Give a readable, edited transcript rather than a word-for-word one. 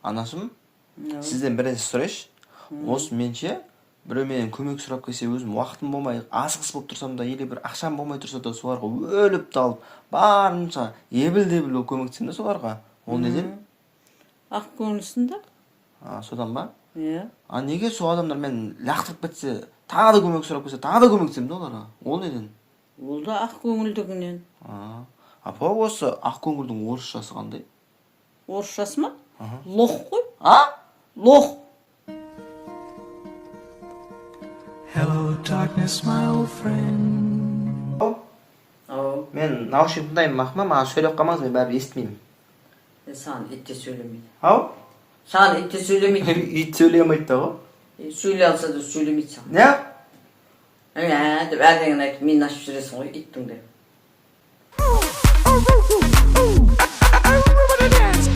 Анашым, сізден бірінші сұрайшы. Осы менше біреумен көмек сұрап келсе, өзім уақытым болмай, асығыс болып тұрсам да, или бір ақшам болмай тұрса да, соларға өліп талып, барынша ебіл-дебіл көмектесем да соларға. Ол неден? Ақ көңілсің да? Содан ба? Иә. Неге сол адамдар мен лақтырып кетсе, тағы да көмек сұрап келсе, тағы да көмектесем да оларға? Ол неден? Ол да ақ көңілдігінен. Апа, осы ақ көңілдің орысшасы қандай? Орысшасы ма? Лох қой. Лох. Hello, darkness, my old friend. Мен наушник тыңдаймын, маған сөйлеп қалмаңыз, мен бәрібір естімеймін. Саған ит те сөйлемейді. Саған ит те сөйлемейді. Ит сөйлей алмайды да ғой? Сөйлей алса да сөйлемейді саған. Не? Деп әрдеңені айтып, мен ашып жүресің ғой, иттің деп.